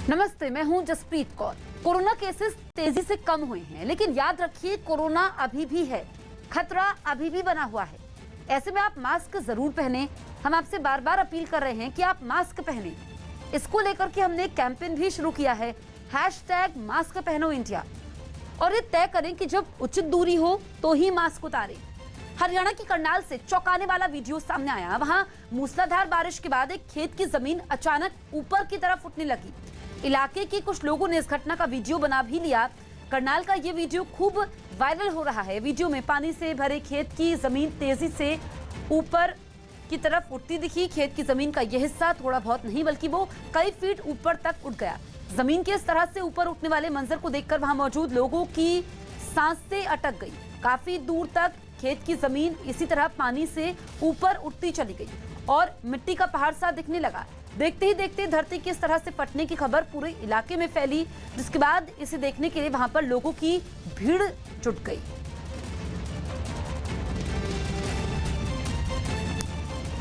नमस्ते, मैं हूं जसप्रीत कौर। कोरोना केसेस तेजी से कम हुए हैं, लेकिन याद रखिए कोरोना अभी भी है, खतरा अभी भी बना हुआ है। ऐसे में आप मास्क जरूर पहने। हम आपसे बार बार अपील कर रहे हैं कि आप मास्क पहने। इसको लेकर के हमने एक कैंपेन भी शुरू किया है, #मास्क पहनो इंडिया। और ये तय करें कि जब उचित दूरी हो तो ही मास्क उतारें। हरियाणा की करनाल से चौंकाने वाला वीडियो सामने आया। वहां मूसलाधार बारिश के बाद एक खेत की जमीन अचानक ऊपर की तरफ उठने लगी। इलाके के कुछ लोगों ने इस घटना का वीडियो बना भी लिया। करनाल का ये वीडियो खूब वायरल हो रहा है। वीडियो में पानी से भरे खेत की जमीन तेजी से ऊपर की तरफ उठती दिखी। खेत की जमीन का यह हिस्सा थोड़ा बहुत नहीं बल्कि वो कई फीट ऊपर तक उठ गया। जमीन के इस तरह से ऊपर उठने वाले मंजर को देखकर वहां मौजूद लोगों की सांसें अटक गई। काफी दूर तक खेत की जमीन इसी तरह पानी से ऊपर उठती चली गई और मिट्टी का पहाड़ सा दिखने लगा। देखते ही देखते धरती की इस तरह से फटने की खबर पूरे इलाके में फैली, जिसके बाद इसे देखने के लिए वहां पर लोगों की भीड़ जुट गई।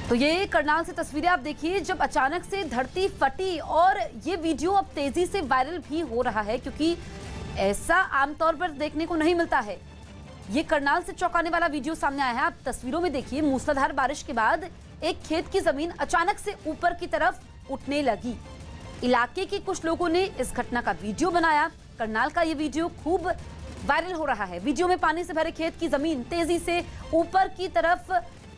तो ये करनाल से तस्वीरें आप देखिए जब अचानक से धरती फटी, और ये वीडियो अब तेजी से वायरल भी हो रहा है क्योंकि ऐसा आमतौर पर देखने को नहीं मिलता है। ये करनाल से चौंकाने वाला वीडियो सामने आया है। आप तस्वीरों में देखिए, मूसलाधार बारिश के बाद एक खेत की जमीन अचानक से ऊपर की तरफ उठने लगी। इलाके के कुछ लोगों ने इस घटना का वीडियो बनाया। करनाल का ये वीडियो खूब वायरल हो रहा है। वीडियो में पानी से भरे खेत की जमीन तेजी से ऊपर की तरफ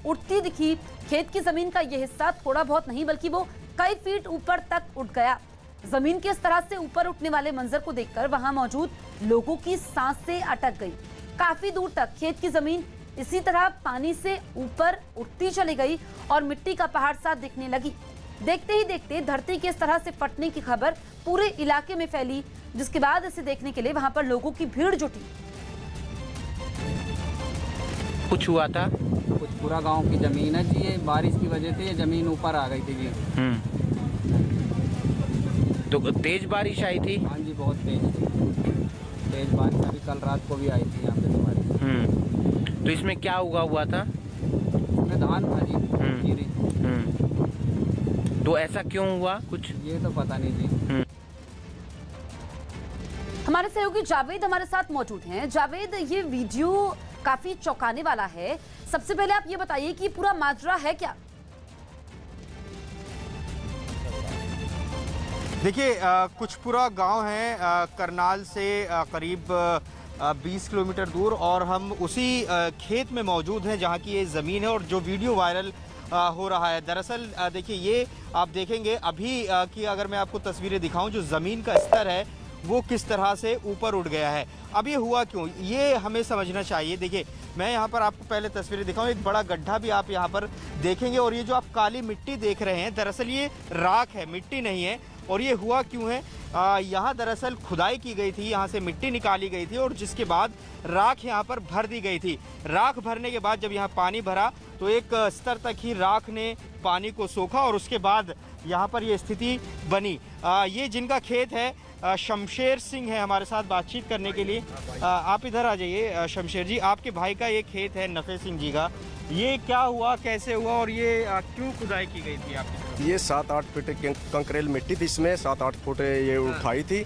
उठती दिखी। खेत की जमीन का यह हिस्सा थोड़ा बहुत नहीं बल्कि वो कई फीट ऊपर तक उठ गया। जमीन के इस तरह से ऊपर उठने वाले मंजर को देखकर वहां मौजूद लोगों की सांसें अटक गई। काफी दूर तक खेत की जमीन इसी तरह पानी से ऊपर उठती चली गई और मिट्टी का पहाड़ सा दिखने लगी। देखते ही देखते धरती के इस तरह से फटने की खबर पूरे इलाके में फैली, जिसके बाद इसे देखने के लिए वहां पर लोगों की भीड़ जुटी। कुछ हुआ था? कुछ पूरा गांव की जमीन है जी, ये बारिश की वजह से ये जमीन ऊपर आ गई थी जी। तो तेज बारिश आई थी? हाँ जी, बहुत तेज बारिश अभी कल रात को भी आई थी यहाँ पे बारिश। तो इसमें क्या हुआ था? इसमें धान था जी, जीरी। तो ऐसा क्यों हुआ कुछ? ये तो पता नहीं जी। हमारे सहयोगी जावेद हमारे साथ मौजूद हैं। जावेद, ये वीडियो काफी चौंकाने वाला है। सबसे पहले आप ये बताइए कि पूरा माजरा है क्या? देखिए, कुछपुरा गांव है करनाल से करीब 20 किलोमीटर दूर, और हम उसी खेत में मौजूद हैं जहां की ये ज़मीन है और जो वीडियो वायरल हो रहा है। दरअसल देखिए, ये आप देखेंगे अभी कि अगर मैं आपको तस्वीरें दिखाऊं, जो ज़मीन का स्तर है वो किस तरह से ऊपर उठ गया है। अब ये हुआ क्यों, ये हमें समझना चाहिए। देखिए, मैं यहाँ पर आपको पहले तस्वीरें दिखाऊं, एक बड़ा गड्ढा भी आप यहाँ पर देखेंगे, और ये जो आप काली मिट्टी देख रहे हैं दरअसल ये राख है, मिट्टी नहीं है। और ये हुआ क्यों है, यहाँ दरअसल खुदाई की गई थी, यहाँ से मिट्टी निकाली गई थी और जिसके बाद राख यहाँ पर भर दी गई थी। राख भरने के बाद जब यहाँ पानी भरा तो एक स्तर तक ही राख ने पानी को सोखा और उसके बाद यहाँ पर ये स्थिति बनी। ये जिनका खेत है शमशेर सिंह है हमारे साथ बातचीत करने के लिए। आप इधर आ जाइए। शमशेर जी, आपके भाई का ये खेत है नफे सिंह जी का, ये क्या हुआ, कैसे हुआ और ये क्यों खुदाई की गई थी आपकी? ये 7-8 फुट कंकरेल मिट्टी थी, इसमें 7-8 फुट ये उठाई थी।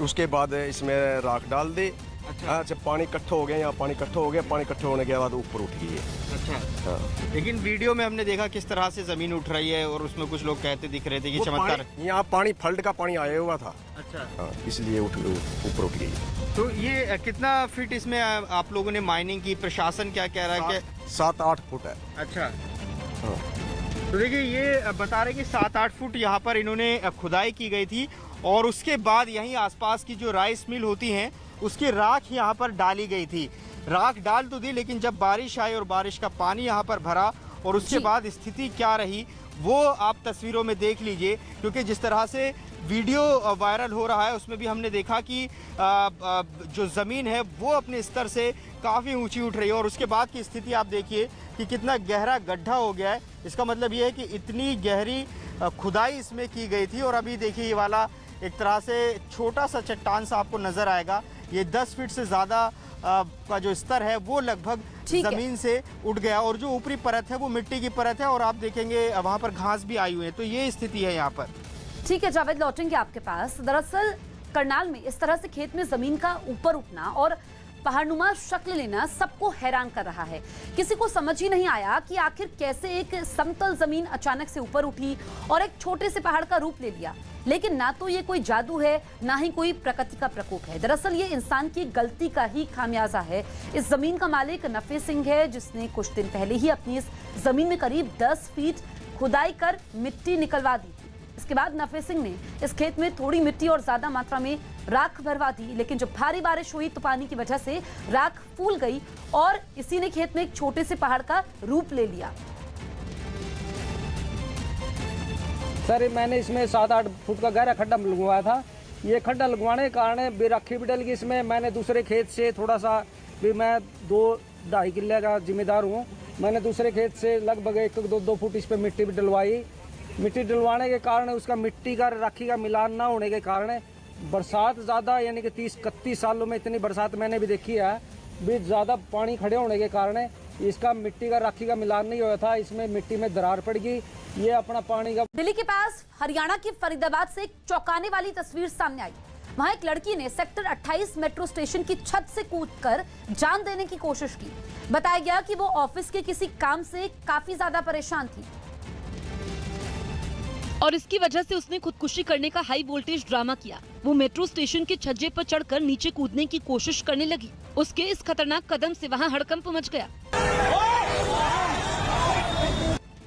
उसके बाद इसमें राख डाल दी। अच्छा। जब पानी इकट्ठा हो गया, यहाँ पानी इकट्ठा हो गया, पानी इकट्ठा होने के बाद ऊपर उठ गई है। अच्छा। हाँ। लेकिन वीडियो में हमने देखा किस तरह से जमीन उठ रही है और उसमें कुछ लोग कहते दिख रहे थे कि वो चमत्कार। यहाँ पानी फ्लड का पानी आया हुआ था। अच्छा। हाँ, इसलिए ऊपर उठ गई। तो ये कितना फीट इसमें आप लोगों ने माइनिंग की, प्रशासन क्या कह रहा है कि 7-8 फुट है। अच्छा। हाँ। तो देखिए, ये बता रहे कि 7-8 फुट यहाँ पर इन्होंने खुदाई की गई थी और उसके बाद यहीं आसपास की जो राइस मिल होती हैं उसकी राख यहाँ पर डाली गई थी। राख डाल तो दी, लेकिन जब बारिश आई और बारिश का पानी यहाँ पर भरा और उसके बाद स्थिति क्या रही वो आप तस्वीरों में देख लीजिए। क्योंकि जिस तरह से वीडियो वायरल हो रहा है उसमें भी हमने देखा कि जो ज़मीन है वो अपने स्तर से काफ़ी ऊंची उठ रही है और उसके बाद की स्थिति आप देखिए कि कितना गहरा गड्ढा हो गया है। इसका मतलब ये है कि इतनी गहरी खुदाई इसमें की गई थी। और अभी देखिए, ये वाला एक तरह से छोटा सा चट्टान सा आपको नज़र आएगा। ये 10 फीट से ज़्यादा का जो स्तर है वो लगभग जमीन से उठ गया और जो ऊपरी परत है वो मिट्टी की परत है और आप देखेंगे वहाँ पर घास भी आई हुई है। तो ये स्थिति है यहाँ पर। ठीक है जावेद, लौटेंगे आपके पास। दरअसल करनाल में इस तरह से खेत में जमीन का ऊपर उठना और पहाड़नुमा शक्ल लेना सबको हैरान कर रहा है। किसी को समझ ही नहीं आया कि आखिर कैसे एक समतल जमीन अचानक से ऊपर उठी और एक छोटे से पहाड़ का रूप ले लिया। लेकिन ना तो ये कोई जादू है, ना ही कोई प्रकृति का प्रकोप है। दरअसल ये इंसान की गलती का ही खामियाजा है। इस जमीन का मालिक नफे सिंह है, जिसने कुछ दिन पहले ही अपनी इस जमीन में करीब 10 फीट खुदाई कर मिट्टी निकलवा दी। इसके बाद नफे सिंह ने इस खेत में थोड़ी मिट्टी और ज्यादा मात्रा में राख भरवा दी, लेकिन जब भारी बारिश हुई तो पानी की वजह से राख फूल गई और इसी ने खेत में एक छोटे से पहाड़ का रूप ले लिया। सर मैंने इसमें 7-8 फुट का गहरा खड्डा लगवाया था। ये खड्डा लगवाने के कारण बेराखी भी डल गई इसमें। मैंने दूसरे खेत से थोड़ा सा भी, मैं 2-2.5 किले का जिम्मेदार हूँ। मैंने दूसरे खेत से लगभग 1-2 फुट इस पर मिट्टी भी डलवाई। मिट्टी डलवाने के कारण उसका मिट्टी का राखी का मिलान ना होने के कारण बरसात ज़्यादा, यानी कि 30-31 सालों में इतनी बरसात मैंने भी देखी है, भी ज़्यादा पानी खड़े होने के कारण इसका मिट्टी का राखी का मिलान नहीं हुआ था। इसमें मिट्टी में दरार पड़ गई। ये अपना पानी का। दिल्ली के पास हरियाणा के फरीदाबाद से एक चौंकाने वाली तस्वीर सामने आई। वहां एक लड़की ने सेक्टर 28 मेट्रो स्टेशन की छत से कूदकर जान देने की कोशिश की। बताया गया कि वो ऑफिस के किसी काम से काफी ज्यादा परेशान थी और इसकी वजह से उसने खुदकुशी करने का हाई वोल्टेज ड्रामा किया। वो मेट्रो स्टेशन के छज्जे पर चढ़कर नीचे कूदने की कोशिश करने लगी। उसके इस खतरनाक कदम से वहां हड़कंप मच गया।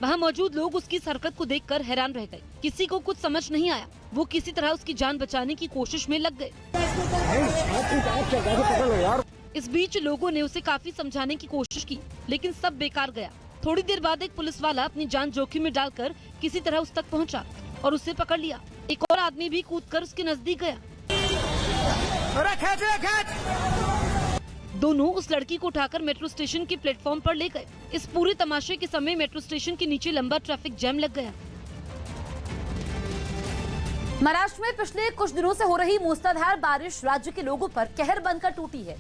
वहां मौजूद लोग उसकी इस हरकत को देखकर हैरान रह गए। किसी को कुछ समझ नहीं आया। वो किसी तरह उसकी जान बचाने की कोशिश में लग गए। इस बीच लोगों ने उसे काफी समझाने की कोशिश की, लेकिन सब बेकार गया। थोड़ी देर बाद एक पुलिस वाला अपनी जान जोखिम में डालकर किसी तरह उस तक पहुंचा और उसे पकड़ लिया। एक और आदमी भी कूदकर उसके नजदीक गया। दोनों उस लड़की को उठाकर मेट्रो स्टेशन के प्लेटफॉर्म पर ले गए। इस पूरे तमाशे के समय मेट्रो स्टेशन के नीचे लंबा ट्रैफिक जैम लग गया। महाराष्ट्र में पिछले कुछ दिनों से हो रही मूसलाधार बारिश राज्य के लोगों पर कहर बनकर टूटी है।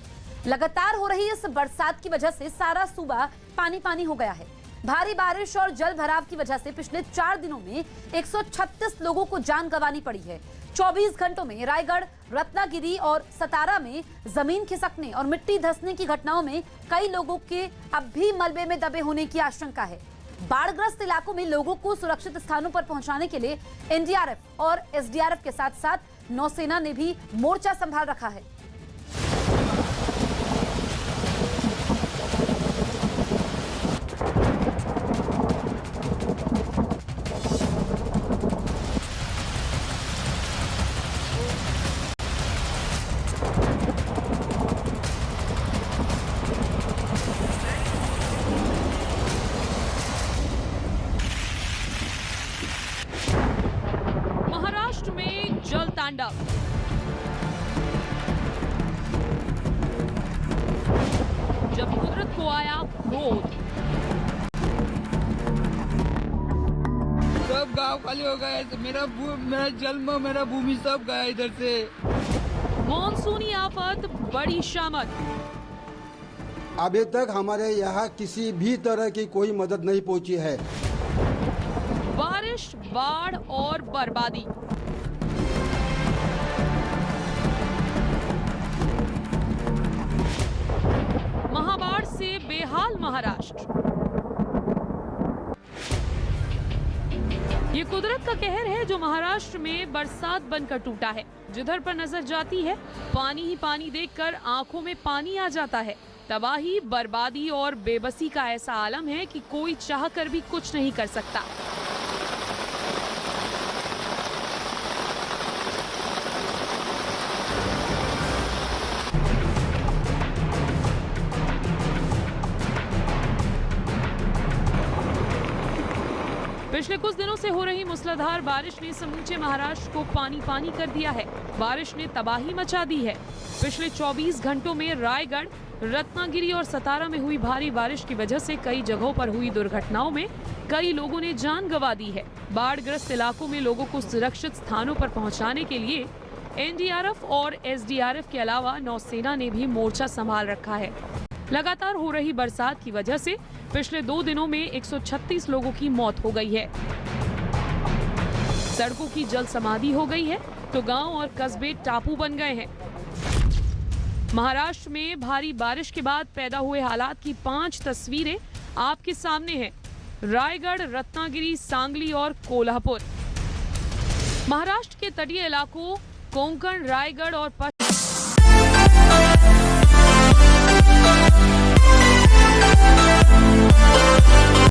लगातार हो रही इस बरसात की वजह से सारा सूबा पानी पानी हो गया है। भारी बारिश और जल भराव की वजह से पिछले 4 दिनों में 136 लोगों को जान गंवानी पड़ी है। 24 घंटों में रायगढ़, रत्नागिरी और सतारा में जमीन खिसकने और मिट्टी धंसने की घटनाओं में कई लोगों के अब भी मलबे में दबे होने की आशंका है। बाढ़ग्रस्त इलाकों में लोगों को सुरक्षित स्थानों पर पहुंचाने के लिए एनडीआरएफ और एसडीआरएफ के साथ साथ नौसेना ने भी मोर्चा संभाल रखा है। जब कुदरत को आया क्रोध, सब गांव खाली हो गए। मेरा जन्म, मेरा भूमि सब गया इधर से। मानसूनी आफत, बड़ी शामत। अभी तक हमारे यहाँ किसी भी तरह की कोई मदद नहीं पहुँची है। बारिश, बाढ़ और बर्बादी। महाबाढ़ से बेहाल महाराष्ट्र। ये कुदरत का कहर है जो महाराष्ट्र में बरसात बनकर टूटा है। जिधर पर नजर जाती है पानी ही पानी देखकर आंखों में पानी आ जाता है। तबाही, बर्बादी और बेबसी का ऐसा आलम है कि कोई चाहकर भी कुछ नहीं कर सकता। पिछले कुछ दिनों से हो रही मूसलाधार बारिश ने समूचे महाराष्ट्र को पानी पानी कर दिया है। बारिश ने तबाही मचा दी है। पिछले 24 घंटों में रायगढ़, रत्नागिरी और सतारा में हुई भारी बारिश की वजह से कई जगहों पर हुई दुर्घटनाओं में कई लोगों ने जान गंवा दी है। बाढ़ग्रस्त इलाकों में लोगों को सुरक्षित स्थानों पर पहुंचाने के लिए एनडीआरएफ और एसडीआरएफ के अलावा नौसेना ने भी मोर्चा संभाल रखा है। लगातार हो रही बरसात की वजह से पिछले 2 दिनों में 136 लोगों की मौत हो गई है। सड़कों की जल समाधि हो गई है तो गांव और कस्बे टापू बन गए हैं। महाराष्ट्र में भारी बारिश के बाद पैदा हुए हालात की 5 तस्वीरें आपके सामने हैं। रायगढ़, रत्नागिरी, सांगली और कोल्हापुर। महाराष्ट्र के तटीय इलाकों कोंकण, रायगढ़ और